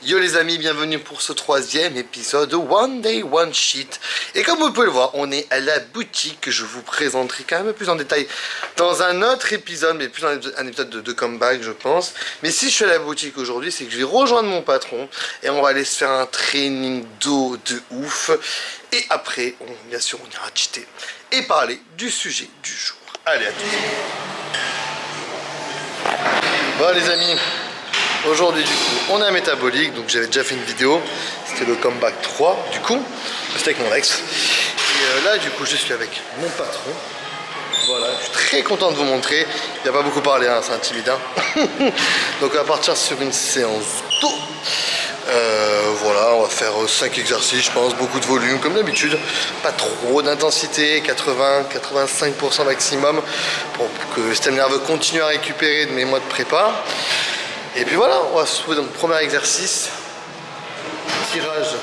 Yo les amis, bienvenue pour ce troisième épisode de One Day One Sheet. Et comme vous pouvez le voir, on est à la boutique que je vous présenterai quand même plus en détail dans un autre épisode, mais plus un épisode de comeback je pense. Mais si je suis à la boutique aujourd'hui, c'est que je vais rejoindre mon patron et on va aller se faire un training d'eau de ouf. Et après, bien sûr, on ira cheater et parler du sujet du jour. Allez, à tous. Bon les amis, aujourd'hui du coup on est à Métabolique, donc j'avais déjà fait une vidéo, c'était le comeback 3 du coup, c'était avec mon ex. Et là du coup je suis avec mon patron, voilà, je suis très content de vous montrer, il n'y a pas beaucoup parlé, hein, c'est intimidant. Donc on va partir sur une séance d'eau. Voilà, on va faire 5 exercices, je pense, beaucoup de volume comme d'habitude, pas trop d'intensité, 80-85% maximum pour que le système nerveux continue à récupérer de mes mois de prépa. Et puis voilà, on va se trouver dans le premier exercice, tirage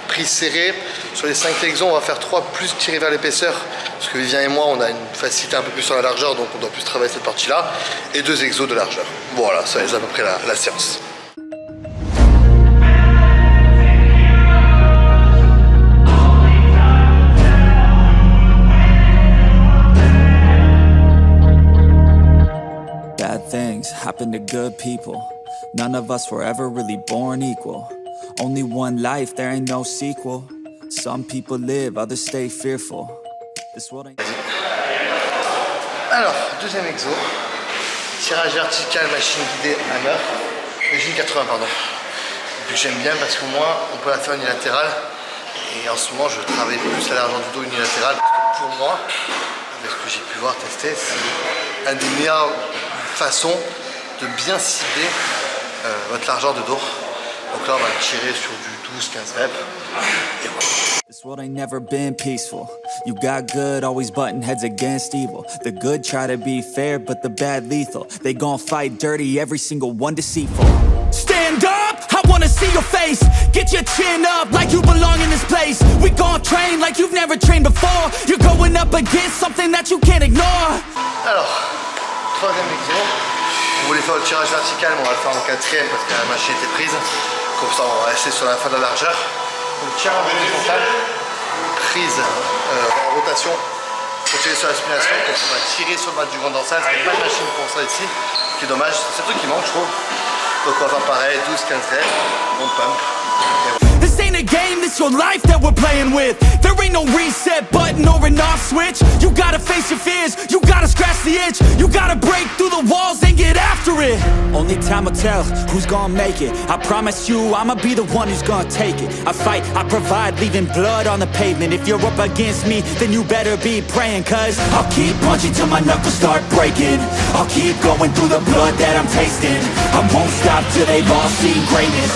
prise serrée. Sur les 5 exos, on va faire 3 plus tirés vers l'épaisseur, parce que Vivien et moi, on a une facilité un peu plus sur la largeur, donc on doit plus travailler cette partie-là, et 2 exos de largeur. Voilà, ça est à peu près la séance. Things happen to good people. None of us were ever really born equal. Only one life, there ain't no sequel. Some people live, others stay fearful. This world ain't... Alors, deuxième exo. Tirage vertical, machine guidée hammer. Machine 80, pardon. Que j'aime bien parce qu'au moins, on peut la faire unilatérale. Et en ce moment, je travaille plus à la largeur du dos unilatérale. Parce que pour moi, avec ce que j'ai pu voir tester, c'est un des meilleurs façon de bien cibler votre largeur de dos. Donc là on va tirer sur du 12-15 reps et voilà. This world ain't never been peaceful. You got good, always butting heads against evil. The good try to be fair, but the bad lethal. They gon' fight dirty, every single one deceitful. Stand up, I wanna see your face. Get your chin up like you belong in this place. We gon' train like you've never trained before. You're going up against something that you can't ignore. Alors, troisième exo, on voulait faire le tirage vertical, mais on va le faire en quatrième parce que la machine était prise. Comme ça, on va rester sur la fin de la largeur. Donc, tirage horizontal, prise en rotation pour tirer sur l'aspiration. Donc, on va tirer sur le bas du grand dorsal. Il n'y a pas de machine pour ça ici, ce qui est dommage. C'est le truc qui manque, je trouve. Donc, on va faire pareil, 12-15 reps, on pump. This ain't a game, this your life that we're playing with. There ain't no reset button or an off switch. You gotta face your fears, you gotta scratch the itch. You gotta break through the walls and get after it. Only time will tell who's gonna make it. I promise you, I'ma be the one who's gonna take it. I fight, I provide, leaving blood on the pavement. If you're up against me, then you better be praying. Cause I'll keep punching till my knuckles start breaking. I'll keep going through the blood that I'm tasting. I won't stop till they've all seen greatness.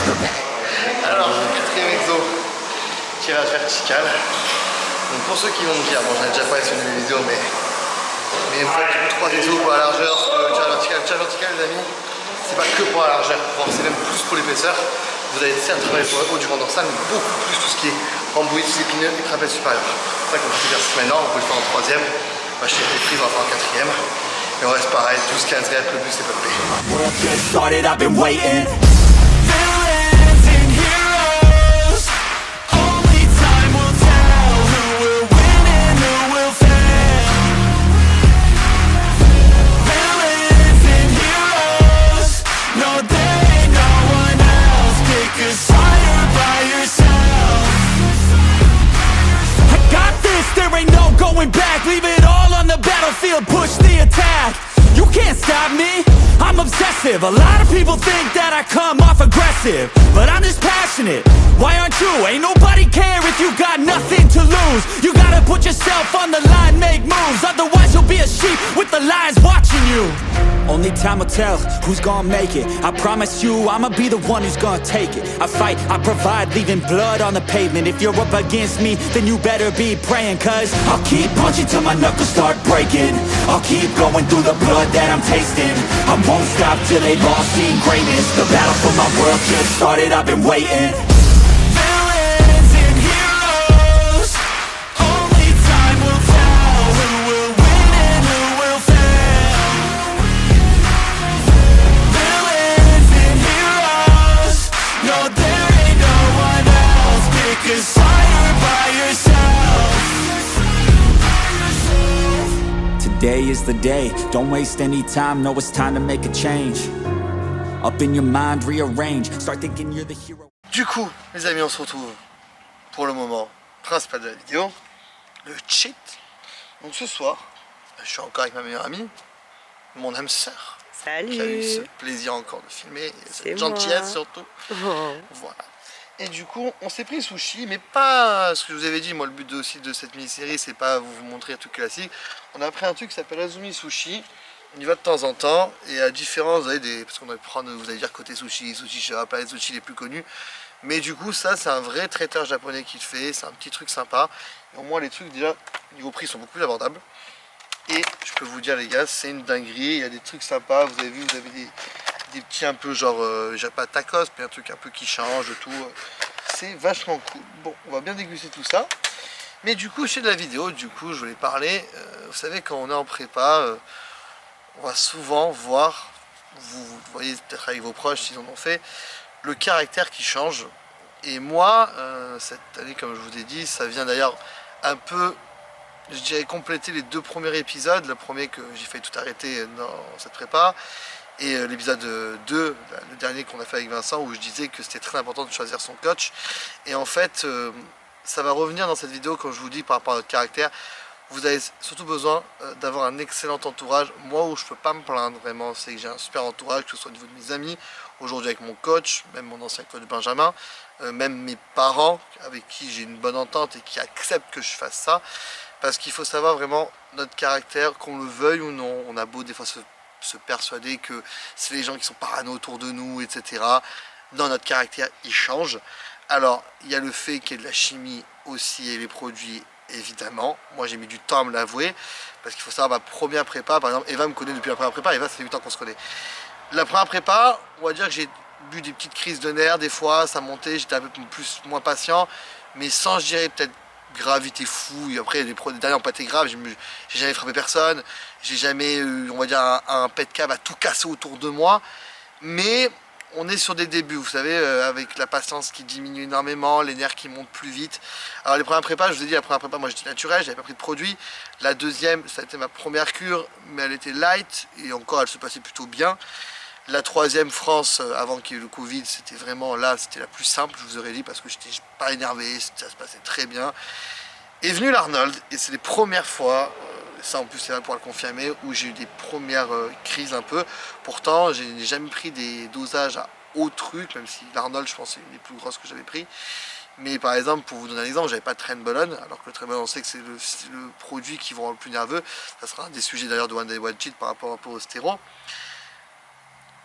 Alors, quatrième exo, tirage vertical. Donc pour ceux qui vont me dire, bon j'en ai déjà parlé sur une vidéo, mais une fois que j'ai 3 exos pour la largeur, le tirage vertical les amis, c'est pas que pour la largeur, c'est même plus pour l'épaisseur. Vous allez certes travailler pour le haut du grand dorsal, mais beaucoup plus tout ce qui est rhomboïde, épineux et trapèze supérieur. C'est ça qu'on fait l'exercice maintenant, on peut le faire en troisième. Machine est prise, on va faire en quatrième. Et on reste pareil, 12-15 reps, le but c'est pumpé. Leave it all on the battlefield, push the attack. You can't stop me, I'm obsessive. A lot of people think that I come off aggressive, but I'm just passionate. Why aren't you? Ain't nobody care if you got nothing to lose. You gotta put yourself on the line, make moves. Otherwise you'll be a sheep with the lions watching you. Only time will tell who's gonna make it. I promise you, I'ma be the one who's gonna take it. I fight, I provide, leaving blood on the pavement. If you're up against me, then you better be praying. Cause I'll keep punching till my knuckles start breaking. I'll keep going through the blood that I'm tasting. I won't stop till they've all seen greatness. The battle for my world just started, I've been waiting. Villains and heroes, only time will tell who will win and who will fail. Villains and heroes, no there ain't no one else. Pick a side by yourself. Today is the day, don't waste any time. No, it's time to make a change. Up in your mind, rearrange. Start thinking you're the hero. Du coup, les amis, on se retrouve pour le moment principal de la vidéo, le cheat. Donc ce soir, je suis encore avec ma meilleure amie, mon âme sœur. Salut. Qui a eu ce plaisir encore de filmer, et cette C'est gentillesse moi. surtout. Oh. Voilà. Et du coup, on s'est pris sushi, mais pas ce que je vous avais dit. Moi, le but aussi de cette mini-série, c'est pas vous montrer un truc classique. On a pris un truc qui s'appelle Azumi Sushi. On y va de temps en temps, et à différence, vous avez des, parce qu'on va prendre, vous allez dire côté sushi, sushi Shirapa, les sushis les plus connus. Mais du coup, ça, c'est un vrai traiteur japonais qui le fait. C'est un petit truc sympa. Et au moins, les trucs déjà niveau prix sont beaucoup plus abordables. Et je peux vous dire, les gars, c'est une dinguerie. Il y a des trucs sympas. Vous avez vu, vous avez des petits un peu genre, j'ai pas tacos, mais un truc un peu qui change tout. C'est vachement cool. Bon, on va bien déguster tout ça. Mais du coup, chez de la vidéo, du coup, je voulais parler. Vous savez, quand on est en prépa, on va souvent voir, vous voyez peut-être avec vos proches s'ils en ont fait, le caractère qui change. Et moi, cette année, comme je vous ai dit, ça vient d'ailleurs un peu, je dirais, compléter les 2 premiers épisodes. Le premier que j'ai fait tout arrêter dans cette prépa, et l'épisode 2, le dernier qu'on a fait avec Vincent, où je disais que c'était très important de choisir son coach. Et en fait, ça va revenir dans cette vidéo, comme je vous dis, par rapport à notre caractère. Vous avez surtout besoin d'avoir un excellent entourage. Moi, où je peux pas me plaindre vraiment, c'est que j'ai un super entourage, que ce soit au niveau de mes amis, aujourd'hui avec mon coach, même mon ancien coach Benjamin, même mes parents avec qui j'ai une bonne entente et qui acceptent que je fasse ça. Parce qu'il faut savoir vraiment notre caractère, qu'on le veuille ou non. On a beau des fois se persuader que c'est les gens qui sont parano autour de nous, etc. Dans notre caractère, il change. Alors, il y a le fait qu'il y ait de la chimie aussi et les produits, évidemment. Moi, j'ai mis du temps à me l'avouer, parce qu'il faut savoir, ma première prépa, par exemple, Eva me connaît depuis la première prépa. Eva, ça fait 8 ans qu'on se connaît. La première prépa, on va dire que j'ai eu des petites crises de nerfs, des fois, ça montait, j'étais un peu moins patient, mais sans, je dirais, peut-être gravité fou. Et après, les derniers n'ont pas été graves, j'ai jamais frappé personne, j'ai jamais eu, on va dire, un pet câble à tout casser autour de moi, mais on est sur des débuts, vous savez, avec la patience qui diminue énormément, les nerfs qui montent plus vite. Alors les premières prépas, je vous ai dit, la première prépa, moi j'étais naturel, j'avais pas pris de produit. La deuxième, ça a été ma première cure, mais elle était light, et encore elle se passait plutôt bien. La troisième, France, avant qu'il y ait eu le Covid, c'était vraiment là, c'était la plus simple, je vous aurais dit, parce que j'étais pas énervé, ça se passait très bien. Est venu l'Arnold, et c'est les premières fois, ça en plus c'est là pour le confirmer, où j'ai eu des premières crises un peu. Pourtant, je n'ai jamais pris des dosages à haut truc, même si l'Arnold, je pense, c'est une des plus grosses que j'avais pris. Mais par exemple, pour vous donner un exemple, j'avais pas de Trenbolone, alors que le Trenbolone, on sait que c'est le produit qui vous rend le plus nerveux. Ça sera un des sujets d'ailleurs de One Day One Cheat par rapport au stéro.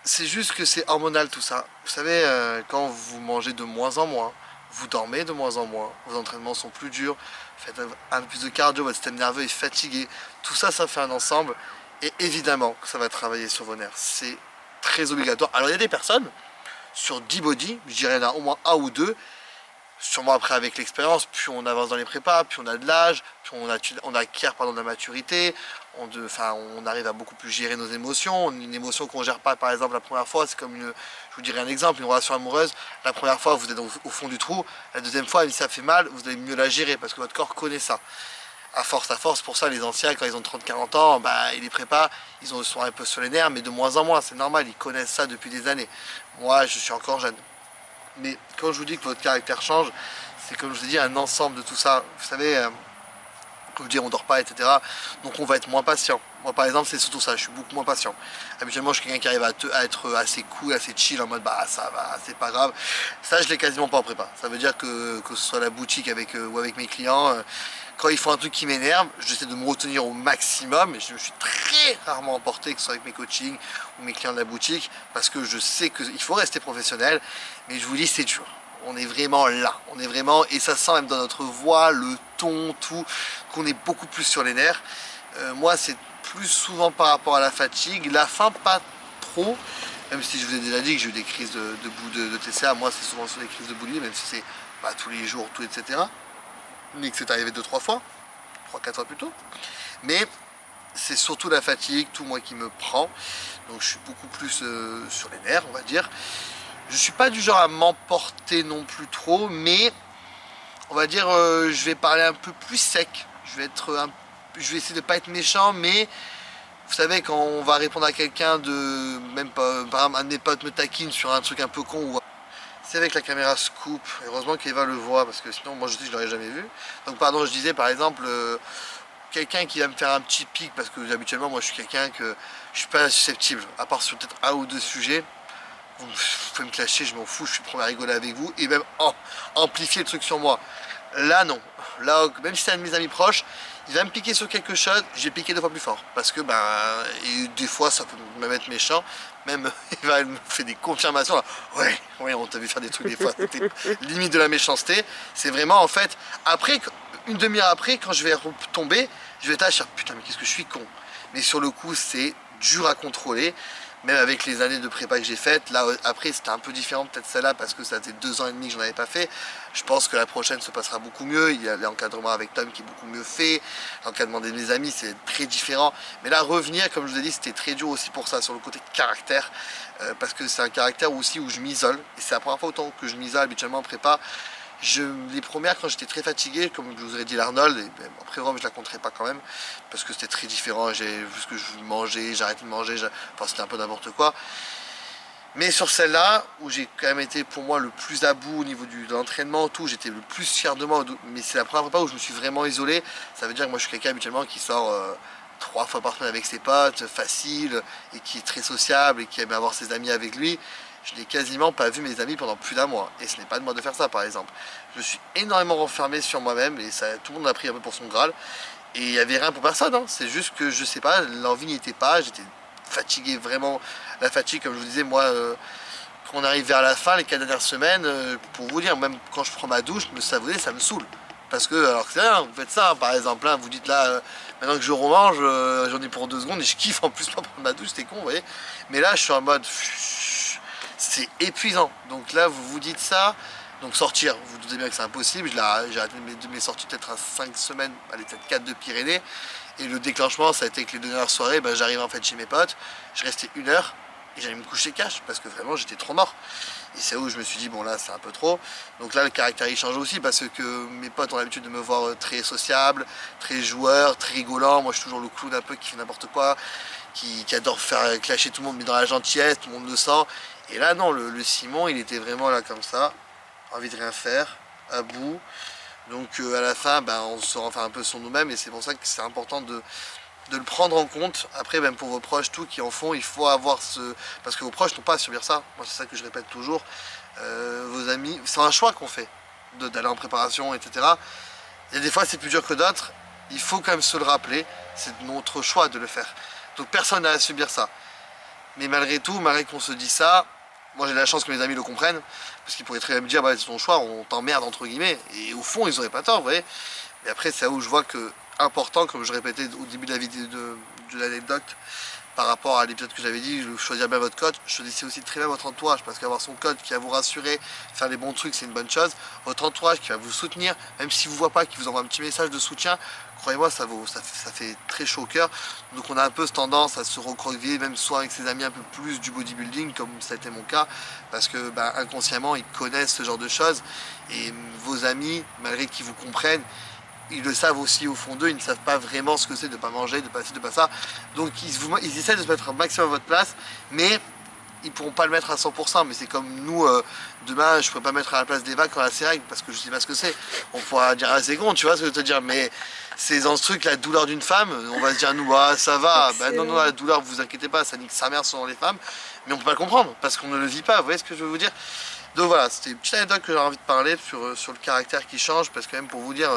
C'est juste que c'est hormonal tout ça. Vous savez, quand vous mangez de moins en moins, vous dormez de moins en moins, vos entraînements sont plus durs, faites un peu plus de cardio, votre système nerveux est fatigué. Tout ça, ça fait un ensemble. Et évidemment que ça va travailler sur vos nerfs. C'est très obligatoire. Alors il y a des personnes, sur 10 body, je dirais il y en a au moins 1 ou 2, sûrement après avec l'expérience, plus on avance dans les prépas, plus on a de l'âge, plus on acquiert de la maturité, on arrive à beaucoup plus gérer nos émotions. Une émotion qu'on ne gère pas par exemple la première fois, c'est comme je vous dirais un exemple, une relation amoureuse. La première fois vous êtes au fond du trou, la deuxième fois si ça fait mal, vous allez mieux la gérer parce que votre corps connaît ça. À force, pour ça les anciens quand ils ont 30-40 ans, ils les prépas, ils sont un peu sur les nerfs, mais de moins en moins, c'est normal, ils connaissent ça depuis des années. Moi je suis encore jeune. Mais quand je vous dis que votre caractère change, c'est comme je vous ai dit un ensemble de tout ça. Vous savez, je vous dire on dort pas, etc. Donc on va être moins patient. Moi par exemple c'est surtout ça, je suis beaucoup moins patient. Habituellement je suis quelqu'un qui arrive à être assez cool, assez chill, en mode ça va, c'est pas grave. Ça je l'ai quasiment pas en prépa. Ça veut dire que ce soit à la boutique ou avec mes clients, quand ils font un truc qui m'énerve, j'essaie de me retenir au maximum. Et je me suis très rarement emporté, que ce soit avec mes coachings ou mes clients de la boutique, parce que je sais qu'il faut rester professionnel. Mais je vous dis c'est dur. On est vraiment là, on est vraiment, et ça sent même dans notre voix, le ton, tout, qu'on est beaucoup plus sur les nerfs. Moi c'est plus souvent par rapport à la fatigue, la faim pas trop, même si je vous ai déjà dit que j'ai eu des crises de TCA, moi c'est souvent sur des crises de boulimie, même si c'est pas tous les jours, tout, etc. Mais que c'est arrivé 2-3 fois, 3-4 fois plutôt. Mais c'est surtout la fatigue, tout moi qui me prend, donc je suis beaucoup plus sur les nerfs on va dire. Je suis pas du genre à m'emporter non plus trop, mais on va dire je vais parler un peu plus sec. Je vais essayer de pas être méchant, mais vous savez, quand on va répondre à quelqu'un de... Même pas, par exemple, un de mes potes me taquine sur un truc un peu con, ou c'est avec la caméra scoop. Heureusement qu'Eva le voit, parce que sinon, moi je dis je l'aurais jamais vu. Donc pardon, je disais par exemple, quelqu'un qui va me faire un petit pic, parce que habituellement, moi je suis quelqu'un que je suis pas susceptible, à part sur peut-être un ou deux sujets. Vous pouvez me clasher, je m'en fous, je suis prêt à rigoler avec vous, et même amplifier le truc sur moi. Là non, là même si c'est un de mes amis proches, il va me piquer sur quelque chose, je vais piquer 2 fois plus fort. Parce que et des fois ça peut me mettre méchant, même il va me faire des confirmations. Là. Ouais, on t'a vu faire des trucs des fois, c'était limite de la méchanceté. C'est vraiment en fait, après, une demi-heure après, quand je vais tomber, je vais être là, je vais dire, putain mais qu'est-ce que je suis con. Mais sur le coup c'est dur à contrôler. Même avec les années de prépa que j'ai faites, là après c'était un peu différent peut-être celle-là parce que ça faisait 2 ans et demi que j'en avais pas fait. Je pense que la prochaine se passera beaucoup mieux, il y a l'encadrement avec Tom qui est beaucoup mieux fait, l'encadrement de mes amis c'est très différent. Mais là revenir, comme je vous ai dit, c'était très dur aussi pour ça, sur le côté caractère, parce que c'est un caractère aussi où je m'isole, et c'est la première fois autant que je m'isole habituellement en prépa. Les premières, quand j'étais très fatigué, comme je vous ai dit l'Arnold, et ben, après Rome je la compterai pas quand même, parce que c'était très différent, j'ai vu ce que je mangeais, j'ai arrêté de manger, enfin c'était un peu n'importe quoi. Mais sur celle-là, où j'ai quand même été pour moi le plus à bout au niveau de l'entraînement, tout, j'étais le plus fier de moi, mais c'est la première fois où je me suis vraiment isolé. Ça veut dire que moi je suis quelqu'un habituellement qui sort 3 fois par semaine avec ses potes, facile, et qui est très sociable, et qui aime avoir ses amis avec lui. Je n'ai quasiment pas vu mes amis pendant plus d'1 mois. Et ce n'est pas de moi de faire ça, par exemple. Je me suis énormément renfermé sur moi-même, et ça, tout le monde a pris un peu pour son Graal. Et il n'y avait rien pour personne, hein. C'est juste que, je sais pas, l'envie n'y était pas, j'étais fatigué, vraiment. La fatigue, comme je vous disais, moi, quand on arrive vers la fin, les 4 dernières semaines, pour vous dire, même quand je prends ma douche, me savonner, ça me saoule. Parce que, alors que c'est rien, vous faites ça, hein, par exemple, hein, vous dites là, maintenant que je remange, j'en ai pour 2 secondes, et je kiffe en plus pas prendre ma douche, c'est con, vous voyez. Mais là, je suis en mode... C'est épuisant. Donc là, vous vous dites ça. Donc sortir, vous vous doutez bien que c'est impossible. J'ai arrêté de mes sorties peut-être à 5 semaines, allez peut-être 4 de Pyrénées. Et le déclenchement, ça a été que les 2 dernières soirées, j'arrivais en fait chez mes potes. Je restais 1 heure et j'allais me coucher cash parce que vraiment j'étais trop mort. Et c'est où je me suis dit, bon là c'est un peu trop. Donc là le caractère il change aussi parce que mes potes ont l'habitude de me voir très sociable, très joueur, très rigolant. Moi je suis toujours le clown un peu qui fait n'importe quoi, qui adore faire clasher tout le monde, mais dans la gentillesse, tout le monde le sent. Et là non, le Simon il était vraiment là comme ça, envie de rien faire, à bout. Donc à la fin on se renferme un peu sur nous-mêmes et c'est pour ça que c'est important de le prendre en compte. Après même pour vos proches tout qui en font, il faut avoir ce... Parce que vos proches n'ont pas à subir ça, moi c'est ça que je répète toujours. Vos amis, c'est un choix qu'on fait d'aller en préparation, etc. Et des fois c'est plus dur que d'autres, il faut quand même se le rappeler, c'est notre choix de le faire. Donc personne n'a à subir ça. Mais malgré tout, malgré qu'on se dit ça, moi j'ai la chance que mes amis le comprennent, parce qu'ils pourraient très bien me dire, c'est ton choix, on t'emmerde entre guillemets, et au fond ils n'auraient pas tort, vous voyez. Mais après c'est là où je vois que, important, comme je répétais au début de la vidéo de l'anecdote, par rapport à l'épisode que j'avais dit, choisir bien votre coach, choisissez aussi très bien votre entourage, parce qu'avoir son coach qui va vous rassurer, faire les bons trucs, c'est une bonne chose. Votre entourage qui va vous soutenir, même si vous ne voit pas, qui vous envoie un petit message de soutien, croyez-moi, ça fait très chaud au cœur. Donc on a un peu tendance à se recroqueviller, même soit avec ses amis un peu plus du bodybuilding, comme ça a été mon cas, parce que inconsciemment, ils connaissent ce genre de choses, et vos amis, malgré qu'ils vous comprennent, ils le savent aussi au fond d'eux, ils ne savent pas vraiment ce que c'est de ne pas manger, de pas ci, de pas ça. Donc ils essaient de se mettre un maximum à votre place, mais ils ne pourront pas le mettre à 100%. Mais c'est comme nous, demain, je ne pourrais pas mettre à la place d'Eva quand elle a ses règles, parce que je ne sais pas ce que c'est. On pourra dire, ah c'est con, tu vois ce que je veux te dire, mais c'est dans ce truc, la douleur d'une femme, on va se dire, nous, ça va, non, la douleur, vous inquiétez pas, ça nique sa mère selon les femmes, mais on ne peut pas le comprendre, parce qu'on ne le vit pas, vous voyez ce que je veux vous dire. Donc voilà, c'était une petite anecdote que j'ai envie de parler sur le caractère qui change, parce que même pour vous dire...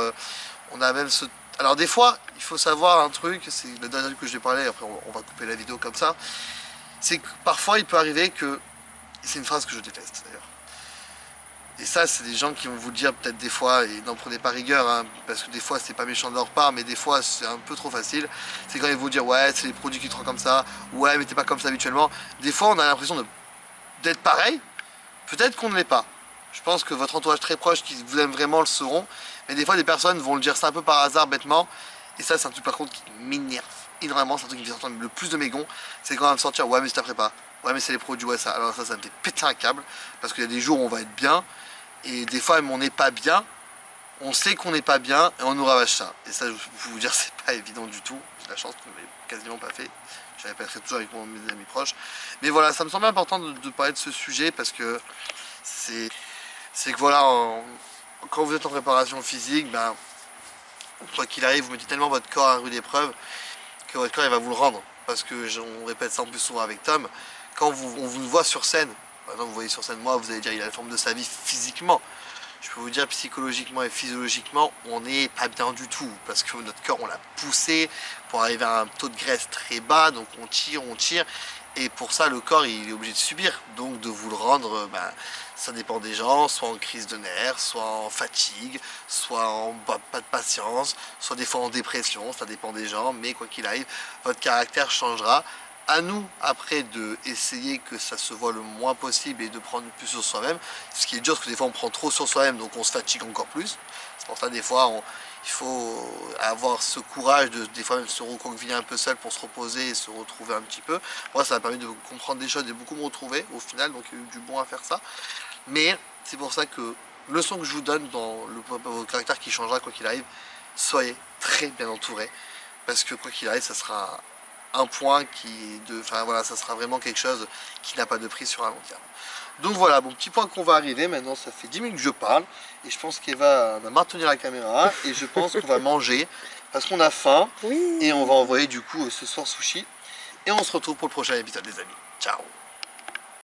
on a même ce... Alors des fois, il faut savoir un truc, c'est le dernier que je vais parler, après on va couper la vidéo comme ça, c'est que parfois il peut arriver que, c'est une phrase que je déteste d'ailleurs, et ça c'est des gens qui vont vous le dire peut-être des fois, et n'en prenez pas rigueur, hein, parce que des fois c'est pas méchant de leur part, mais des fois c'est un peu trop facile, c'est quand ils vont vous dire ouais c'est les produits qui te rendent comme ça, ouais mais t'es pas comme ça habituellement, des fois on a l'impression d'être pareil, peut-être qu'on ne l'est pas. Je pense que votre entourage très proche qui vous aime vraiment le sauront. Mais des fois, des personnes vont le dire ça un peu par hasard, bêtement. Et ça, c'est un truc par contre qui m'énerve énormément. C'est un truc qui me fait sortir le plus de mes gonds. C'est quand on va me sortir, ouais, mais c'est ta prépa. Ouais, mais c'est les produits, ouais, ça. Alors ça me fait péter un câble. Parce qu'il y a des jours où on va être bien. Et des fois, même on n'est pas bien. On sait qu'on n'est pas bien et on nous ravage ça. Et ça, je peux vous dire, c'est pas évident du tout. J'ai la chance que je l'ai quasiment pas fait. Je l'avais pas fait toujours avec mes amis proches. Mais voilà, ça me semble important de parler de ce sujet parce que c'est que voilà, quand vous êtes en préparation physique, ben, quoi qu'il arrive, vous mettez tellement votre corps à rude épreuve que votre corps il va vous le rendre. Parce que on répète ça en plus souvent avec Tom, quand on vous voit sur scène, par exemple vous voyez sur scène moi, vous allez dire il a la forme de sa vie physiquement. Je peux vous dire psychologiquement et physiologiquement, on n'est pas bien du tout parce que notre corps on l'a poussé pour arriver à un taux de graisse très bas, donc on tire, et pour ça le corps il est obligé de subir, donc de vous le rendre, ben, ça dépend des gens, soit en crise de nerfs, soit en fatigue, soit en pas de patience, soit des fois en dépression, ça dépend des gens, mais quoi qu'il arrive, votre caractère changera. À nous après de essayer que ça se voit le moins possible et de prendre plus sur soi-même, ce qui est dur parce que des fois on prend trop sur soi-même donc on se fatigue encore plus. C'est pour ça des fois il faut avoir ce courage de des fois même se recroqueviller un peu seul pour se reposer et se retrouver un petit peu. Moi ça m'a permis de comprendre des choses et beaucoup me retrouver au final, donc il y a eu du bon à faire ça. Mais c'est pour ça que le leçon que je vous donne dans votre caractère qui changera quoi qu'il arrive, soyez très bien entouré parce que quoi qu'il arrive ça sera un point enfin voilà, ça sera vraiment quelque chose qui n'a pas de prix sur un long terme. Donc voilà, bon petit point qu'on va arriver, maintenant ça fait 10 minutes que je parle, et je pense qu'Eva va maintenir la caméra, et je pense qu'on va manger, parce qu'on a faim, Oui. et on va envoyer du coup ce soir sushi, et on se retrouve pour le prochain épisode les amis. Ciao.